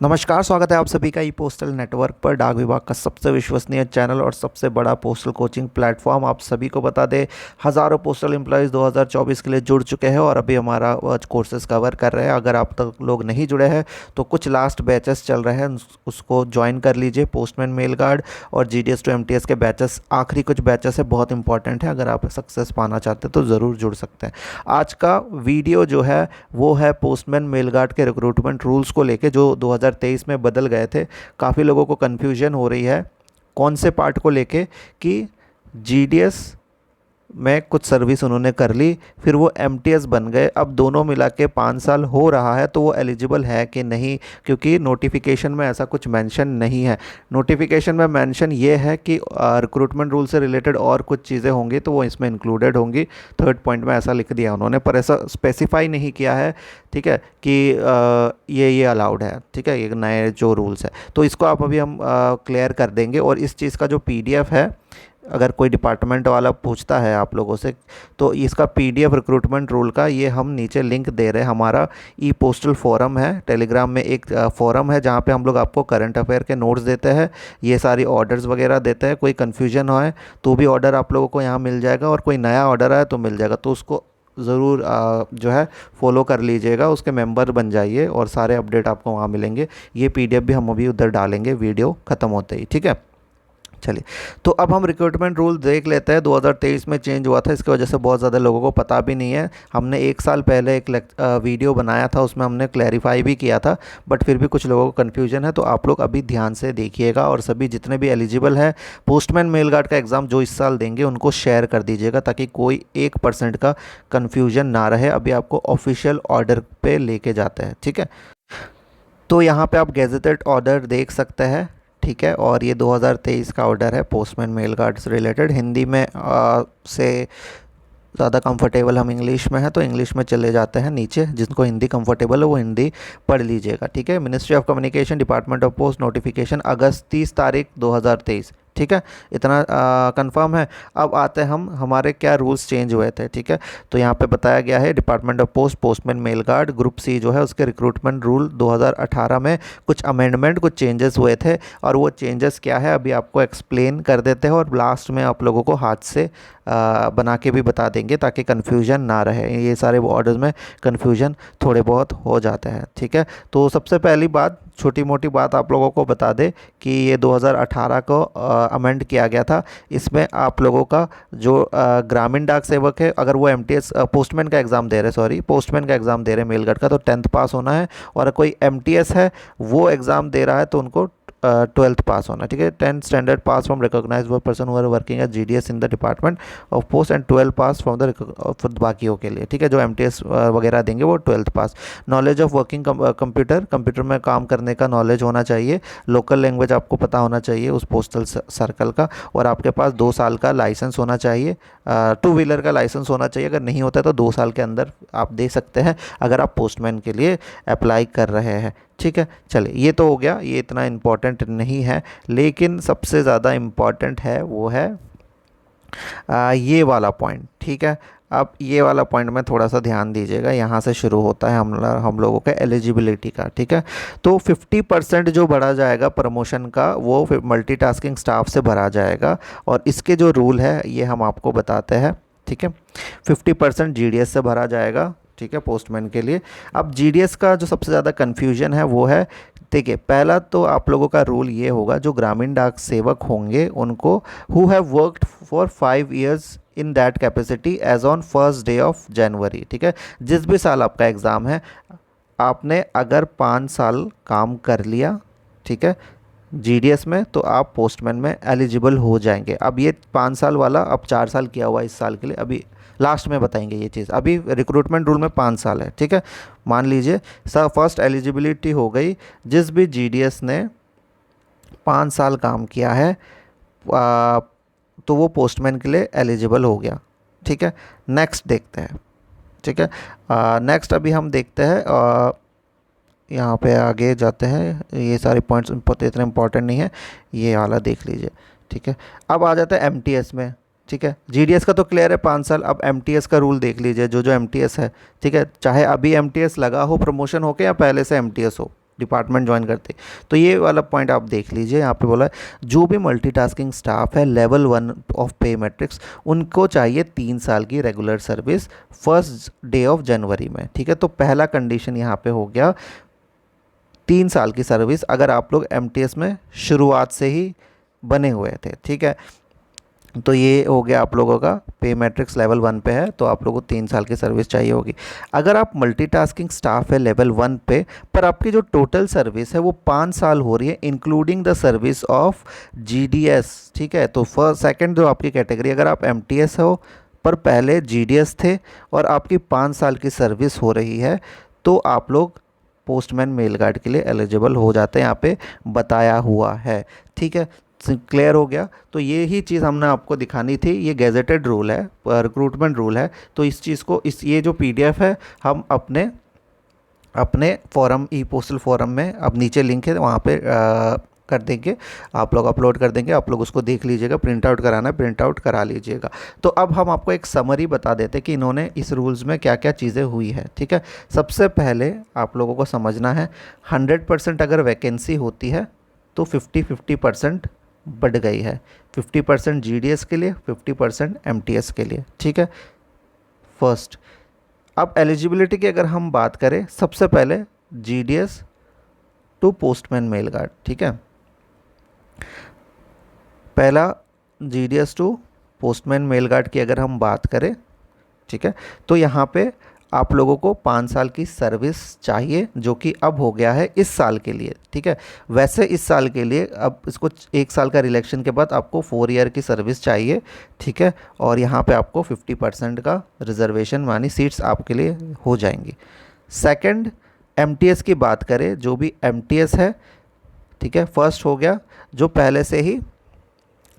नमस्कार, स्वागत है आप सभी का ई पोस्टल नेटवर्क पर। डाक विभाग का सबसे विश्वसनीय चैनल और सबसे बड़ा पोस्टल कोचिंग प्लेटफॉर्म। आप सभी को बता दें, हज़ारों पोस्टल एम्प्लॉयज़ 2024 के लिए जुड़ चुके हैं और अभी हमारा कोर्सेज कवर कर रहे हैं। अगर आप तक लोग नहीं जुड़े हैं तो कुछ लास्ट बैचेस चल रहे हैं, उसको ज्वाइन कर लीजिए। पोस्टमैन मेल गार्ड और GDS टू MTS के बैचेस, आखिरी कुछ बैचेस है, बहुत इंपॉर्टेंट है। अगर आप सक्सेस पाना चाहते हैं तो ज़रूर जुड़ सकते हैं। आज का वीडियो जो है वो है पोस्टमैन मेल गार्ड के रिक्रूटमेंट रूल्स को लेके, जो 2023 में बदल गए थे। काफ़ी लोगों को कन्फ्यूजन हो रही है कौन से पार्ट को लेके, कि GDS में कुछ सर्विस उन्होंने कर ली, फिर वो MTS बन गए, अब दोनों मिला के 5 साल हो रहा है, तो वो एलिजिबल है कि नहीं। क्योंकि नोटिफिकेशन में ऐसा कुछ मेंशन नहीं है। नोटिफिकेशन में मेंशन ये है कि रिक्रूटमेंट रूल से रिलेटेड और कुछ चीज़ें होंगी तो वो इसमें इंक्लूडेड होंगी। थर्ड पॉइंट में ऐसा लिख दिया उन्होंने, पर ऐसा स्पेसिफाई नहीं किया है, ठीक है, कि ये अलाउड है, ठीक है, ये नए जो रूल्स है। तो इसको आप अभी हम क्लियर कर देंगे। और इस चीज़ का जो PDF है, अगर कोई डिपार्टमेंट वाला पूछता है आप लोगों से, तो इसका PDF रिक्रूटमेंट रूल का ये हम नीचे लिंक दे रहे हैं। हमारा ई पोस्टल फोरम है, टेलीग्राम में एक फोरम है जहाँ पे हम लोग आपको करंट अफेयर के नोट्स देते हैं, ये सारी ऑर्डर्स वगैरह देते हैं। कोई कन्फ्यूजन हो तो भी ऑर्डर आप लोगों को यहाँ मिल जाएगा, और कोई नया ऑर्डर आए तो मिल जाएगा। तो उसको ज़रूर जो है फॉलो कर लीजिएगा, उसके मेंबर बन जाइए और सारे अपडेट आपको वहाँ मिलेंगे। ये PDF भी हम अभी उधर डालेंगे वीडियो ख़त्म होते ही, ठीक है। चलिए, तो अब हम रिक्रूटमेंट रूल देख लेते हैं। 2023 में चेंज हुआ था, इसकी वजह से बहुत ज़्यादा लोगों को पता भी नहीं है। हमने 1 साल पहले एक वीडियो बनाया था, उसमें हमने क्लैरिफाई भी किया था, बट फिर भी कुछ लोगों को कन्फ्यूजन है। तो आप लोग अभी ध्यान से देखिएगा, और सभी जितने भी एलिजिबल है पोस्टमैन मेल गार्ड का एग्ज़ाम जो इस साल देंगे उनको शेयर कर दीजिएगा, ताकि कोई 1% का कन्फ्यूजन ना रहे। अभी आपको ऑफिशियल ऑर्डर पे लेके जाते हैं, ठीक है। तो यहाँ पे आप गेजेटेड ऑर्डर देख सकते हैं, ठीक है। और ये 2023 का ऑर्डर है पोस्टमैन मेल गार्ड से रिलेटेड। हिंदी में से ज़्यादा कंफर्टेबल हम इंग्लिश में है तो इंग्लिश में चले जाते हैं। नीचे जिनको हिंदी कंफर्टेबल है वो हिंदी पढ़ लीजिएगा, ठीक है। Ministry of communication, department of post, notification अगस्त 30 तारीख 2023, ठीक है। इतना कंफर्म है। अब आते हैं हम, हमारे क्या रूल्स चेंज हुए थे, ठीक है। तो यहाँ पे बताया गया है department of post, postman mail guard group C जो है, उसके रिक्रूटमेंट रूल 2018 में कुछ अमेंडमेंट, कुछ चेंजेस हुए थे। और वो चेंजेस क्या है अभी आपको एक्सप्लेन कर देते हैं, और लास्ट में आप लोगों को हाथ से बना के भी बता देंगे, ताकि कन्फ्यूजन ना रहे। ये सारे ऑर्डर्स में कन्फ्यूजन थोड़े बहुत हो जाते हैं, ठीक है। तो सबसे पहली बात, छोटी मोटी बात आप लोगों को बता दें कि ये 2018 को अमेंड किया गया था। इसमें आप लोगों का जो ग्रामीण डाक सेवक है, अगर वो MTS पोस्टमैन का एग्ज़ाम दे रहे, सॉरी पोस्टमैन का एग्ज़ाम दे रहे मेल गार्ड का, तो 10th पास होना है। और कोई MTS है वो एग्ज़ाम दे रहा है तो उनको 12th पास होना, ठीक है। 10th standard pass from recognise person who are working as GDS in the department of post, and 12 pass from the बाकियों के लिए, ठीक है। जो MTS वगैरह देंगे वो 12th pass. Knowledge of working computer में काम करने का नॉलेज होना चाहिए। लोकल लैंग्वेज आपको पता होना चाहिए उस पोस्टल सर्कल का। और आपके पास 2 साल का लाइसेंस होना चाहिए, 2 व्हीलर का लाइसेंस होना चाहिए। अगर नहीं होता है तो 2 साल के अंदर आप दे सकते हैं, अगर आप पोस्टमैन के लिए अप्लाई कर रहे हैं, ठीक है। चलिए, ये तो हो गया, ये इतना इम्पॉर्टेंट नहीं है। लेकिन सबसे ज़्यादा इम्पॉर्टेंट है वो है ये वाला पॉइंट, ठीक है। अब ये वाला पॉइंट में थोड़ा सा ध्यान दीजिएगा, यहाँ से शुरू होता है हम लोगों के एलिजिबिलिटी का, ठीक है। तो 50% जो बढ़ा जाएगा प्रमोशन का, वो मल्टीटास्किंग स्टाफ से भरा जाएगा। और इसके जो रूल है ये हम आपको बताते हैं, ठीक है। 50% GDS से भरा जाएगा, ठीक है, पोस्टमैन के लिए। अब GDS का जो सबसे ज़्यादा कन्फ्यूजन है वो है, देखिए, पहला तो आप लोगों का रूल ये होगा, जो ग्रामीण डाक सेवक होंगे उनको who have worked for 5 years in that capacity as on first day of January, ठीक है। जिस भी साल आपका एग्ज़ाम है, आपने अगर 5 साल काम कर लिया, ठीक है, GDS में, तो आप पोस्टमैन में एलिजिबल हो जाएंगे। अब ये 5 साल वाला अब 4 साल किया हुआ इस साल के लिए, अभी लास्ट में बताएंगे ये चीज़। अभी रिक्रूटमेंट रूल में 5 साल है, ठीक है। मान लीजिए सर फर्स्ट एलिजिबिलिटी हो गई, जिस भी GDS ने 5 साल काम किया है तो वो पोस्टमैन के लिए एलिजिबल हो गया, ठीक है। नेक्स्ट देखते हैं, ठीक है। नेक्स्ट अभी हम देखते हैं, यहाँ पे आगे जाते हैं। ये सारे पॉइंट्स इतने इंपॉर्टेंट नहीं है, ये वाला देख लीजिए, ठीक है। अब आ जाता है MTS में, ठीक है। GDS का तो क्लियर है 5 साल। अब MTS का रूल देख लीजिए, जो MTS है, ठीक है। चाहे अभी MTS लगा हो प्रमोशन होके या पहले से MTS हो, डिपार्टमेंट ज्वाइन करते। तो ये वाला पॉइंट आप देख लीजिए, यहाँ पे बोला है जो भी मल्टीटास्किंग स्टाफ है लेवल 1 ऑफ पे मैट्रिक्स उनको चाहिए 3 साल की regular service first day of जनवरी में। ठीक है, तो पहला कंडीशन यहाँ पे हो गया 3 साल की सर्विस अगर आप लोग एमटीएस में शुरुआत से ही बने हुए थे। ठीक है, तो ये हो गया आप लोगों का पे मैट्रिक्स लेवल 1 पे है तो आप लोगों को 3 साल की सर्विस चाहिए होगी। अगर आप मल्टीटास्किंग स्टाफ है लेवल 1 पे पर आपकी जो टोटल सर्विस है वो 5 साल हो रही है including the service of GDS. ठीक है, तो फर्स्ट सेकंड जो आपकी कैटेगरी, अगर आप एमटीएस हो पर पहले जीडीएस थे और आपकी 5 साल की सर्विस हो रही है तो आप लोग पोस्टमैन मेल गार्ड के लिए एलिजिबल हो जाते हैं, यहाँ पे बताया हुआ है। ठीक है, क्लियर हो गया। तो ये ही चीज़ हमने आपको दिखानी थी, ये गैजेटेड रूल है, रिक्रूटमेंट रूल है। तो इस चीज़ को ये जो पीडीएफ है हम अपने फोरम ई पोस्टल फोरम में, अब नीचे लिंक है वहाँ पे कर देंगे, आप लोग अपलोड कर देंगे, आप लोग उसको देख लीजिएगा, प्रिंट आउट कराना है प्रिंट आउट करा लीजिएगा। तो अब हम आपको एक समरी बता देते हैं कि इन्होंने इस रूल्स में क्या क्या चीज़ें हुई है। ठीक है, सबसे पहले आप लोगों को समझना है 100% अगर वैकेंसी होती है तो 50-50% बढ़ गई है, 50% जीडीएस के लिए 50% एमटीएस के लिए। ठीक है, फर्स्ट। अब एलिजिबिलिटी की अगर हम बात करें, सबसे पहले GDS to postman mail guard. ठीक है, पहला GDS to postman mail guard की अगर हम बात करें, ठीक है, तो यहाँ पे आप लोगों को 5 साल की सर्विस चाहिए जो कि अब हो गया है इस साल के लिए। ठीक है, वैसे इस साल के लिए अब इसको 1 साल का रिलेक्शन के बाद आपको 4 ईयर की सर्विस चाहिए। ठीक है, और यहाँ पे आपको 50% का रिजर्वेशन मानी सीट्स आपके लिए हो जाएंगी। सेकंड, एमटीएस की बात करें, जो भी एमटीएस है, ठीक है, फर्स्ट हो गया जो पहले से ही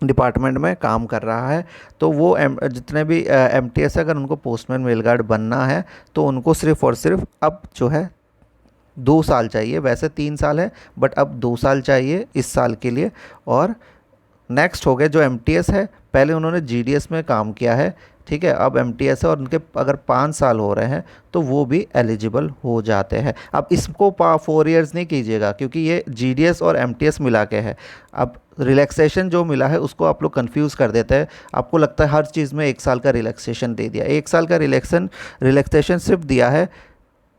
डिपार्टमेंट में काम कर रहा है तो वो जितने भी एमटीएस है अगर उनको पोस्टमैन मेल गार्ड बनना है तो उनको सिर्फ और सिर्फ अब जो है 2 साल चाहिए, वैसे 3 साल है बट अब 2 साल चाहिए इस साल के लिए। और नेक्स्ट हो गए जो एमटीएस है, पहले उन्होंने जीडीएस में काम किया है, ठीक है, अब एमटीएस है और उनके अगर 5 साल हो रहे हैं तो वो भी एलिजिबल हो जाते हैं। अब इसको 4 इयर्स नहीं कीजिएगा क्योंकि ये जीडीएस और एमटीएस मिला के है। अब रिलैक्सेशन जो मिला है उसको आप लोग कंफ्यूज कर देते हैं, आपको लगता है हर चीज़ में 1 साल का रिलैक्सेशन दे दिया। 1 साल का रिलैक्सेशन सिर्फ दिया है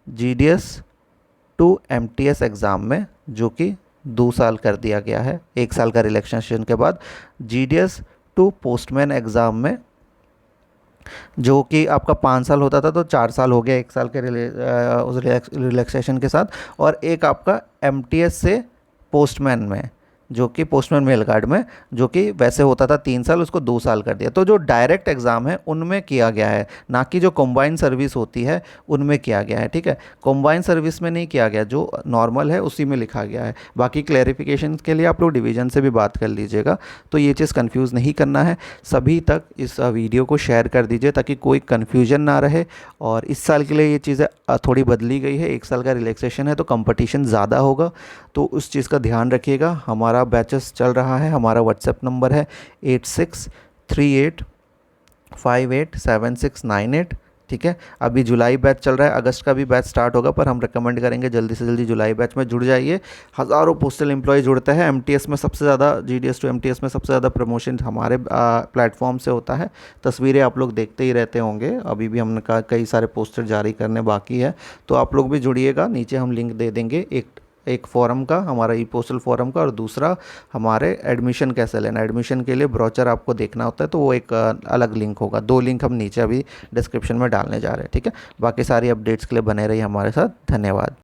जीडीएस टू एमटीएस एग्ज़ाम में, जो कि 2 साल कर दिया गया है 1 साल का रिलैक्सेशन के बाद। जीडीएस टू पोस्टमैन एग्ज़ाम में जो कि आपका 5 साल होता था तो 4 साल हो गया 1 साल के उस रिलैक्सेशन के साथ। और एक आपका एमटीएस से पोस्टमैन में, जो कि पोस्टमैन मेल गार्ड में, जो कि वैसे होता था 3 साल, उसको 2 साल कर दिया। तो जो डायरेक्ट एग्ज़ाम है उनमें किया गया है, ना कि जो कॉम्बाइंड सर्विस होती है उनमें किया गया है। ठीक है, कॉम्बाइंड सर्विस में नहीं किया गया, जो नॉर्मल है उसी में लिखा गया है। बाकी क्लैरिफिकेशन के लिए आप लोग डिवीज़न से भी बात कर लीजिएगा। तो ये चीज़ कन्फ्यूज़ नहीं करना है, सभी तक इस वीडियो को शेयर कर दीजिए ताकि कोई कन्फ्यूजन ना रहे। और इस साल के लिए ये चीज़ें थोड़ी बदली गई है, 1 साल का रिलैक्सेशन है तो कंपटीशन ज़्यादा होगा, तो उस चीज़ का ध्यान रखिएगा। हमारा बैचेस चल रहा है, हमारा व्हाट्सएप नंबर है 8638587698। ठीक है, अभी जुलाई बैच चल रहा है, अगस्त का भी बैच स्टार्ट होगा पर हम रिकमेंड करेंगे जल्दी से जल्दी जुलाई बैच में जुड़ जाइए। हज़ारों पोस्टल एम्प्लॉय जुड़ते हैं, एमटीएस में सबसे ज़्यादा, जीडीएस टू एमटीएस में सबसे ज़्यादा प्रमोशन हमारे प्लेटफॉर्म से होता है। तस्वीरें आप लोग देखते ही रहते होंगे, अभी भी हमने कहा कई सारे पोस्टर जारी करने बाकी है, तो आप लोग भी जुड़िएगा। नीचे हम लिंक दे देंगे, एक फॉरम का, हमारा ई पोस्टल फॉरम का, और दूसरा हमारे एडमिशन कैसे लेना, एडमिशन के लिए ब्रोचर आपको देखना होता है तो वो एक अलग लिंक होगा। 2 लिंक हम नीचे अभी डिस्क्रिप्शन में डालने जा रहे हैं। ठीक है, बाकी सारी अपडेट्स के लिए बने रहिए हमारे साथ। धन्यवाद।